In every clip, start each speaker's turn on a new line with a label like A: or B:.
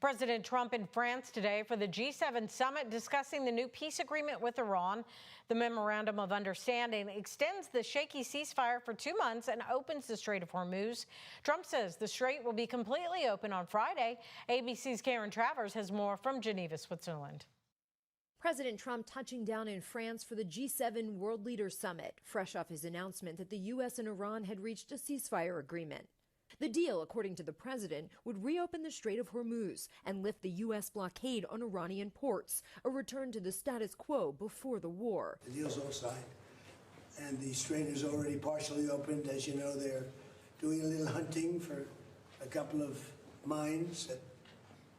A: President Trump in France today for the G7 summit discussing the new peace agreement with Iran. The memorandum of understanding extends the shaky ceasefire for 2 months and opens the Strait of Hormuz. Trump says the strait will be completely open on Friday. ABC's Karen Travers has more from Geneva, Switzerland.
B: President Trump touching down in France for the G7 World Leaders Summit, fresh off his announcement that the U.S. and Iran had reached a ceasefire agreement. The deal, according to the president, would reopen the Strait of Hormuz and lift the U.S. blockade on Iranian ports, a return to the status quo before the war.
C: The deal's all signed, and the strait is already partially opened. As you know, they're doing a little hunting for a couple of mines that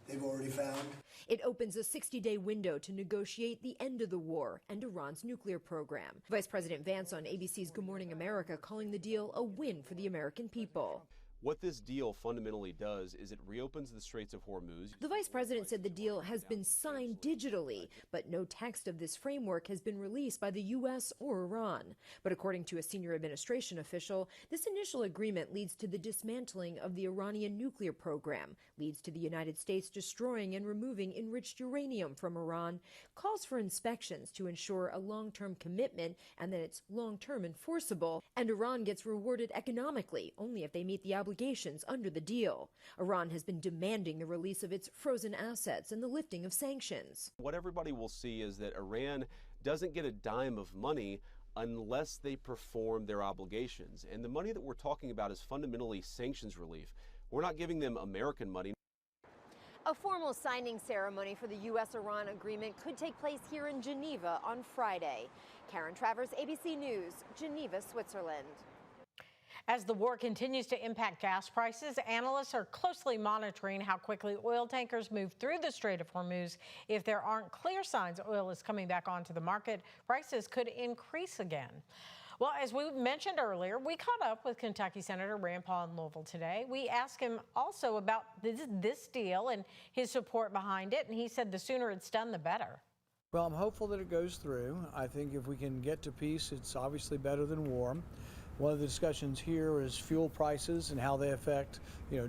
C: they've already found.
B: It opens a 60-day window to negotiate the end of the war and Iran's nuclear program. Vice President Vance on ABC's Good Morning America calling the deal a win for the American people.
D: What this deal fundamentally does is it reopens the Straits of Hormuz.
B: The vice president said the deal has been signed digitally, but no text of this framework has been released by the U.S. or Iran. But according to a senior administration official, this initial agreement leads to the dismantling of the Iranian nuclear program, leads to the United States destroying and removing enriched uranium from Iran, calls for inspections to ensure a long-term commitment and that it's long-term enforceable, and Iran gets rewarded economically only if they meet the obligations under the deal. Iran has been demanding the release of its frozen assets and the lifting of sanctions.
D: What everybody will see is that Iran doesn't get a dime of money unless they perform their obligations. And the money that we're talking about is fundamentally sanctions relief. We're not giving them American money.
B: A formal signing ceremony for the U.S.-Iran agreement could take place here in Geneva on Friday. Karen Travers, ABC News, Geneva, Switzerland.
A: As the war continues to impact gas prices, analysts are closely monitoring how quickly oil tankers move through the Strait of Hormuz. If there aren't clear signs oil is coming back onto the market, prices could increase again. Well, as we mentioned earlier, we caught up with Kentucky Senator Rand Paul in Louisville today. We asked him also about this deal and his support behind it, and he said the sooner it's done, the better.
E: Well, I'm hopeful that it goes through. I think if we can get to peace, it's obviously better than war. One of the discussions here is fuel prices and how they affect,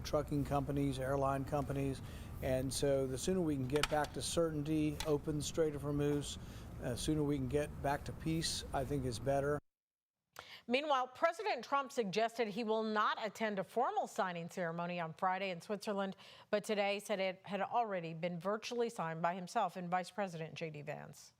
E: trucking companies, airline companies. And so the sooner we can get back to certainty, open the Strait of Hormuz, the sooner we can get back to peace, I think is better.
A: Meanwhile, President Trump suggested he will not attend a formal signing ceremony on Friday in Switzerland, but today said it had already been virtually signed by himself and Vice President J.D. Vance.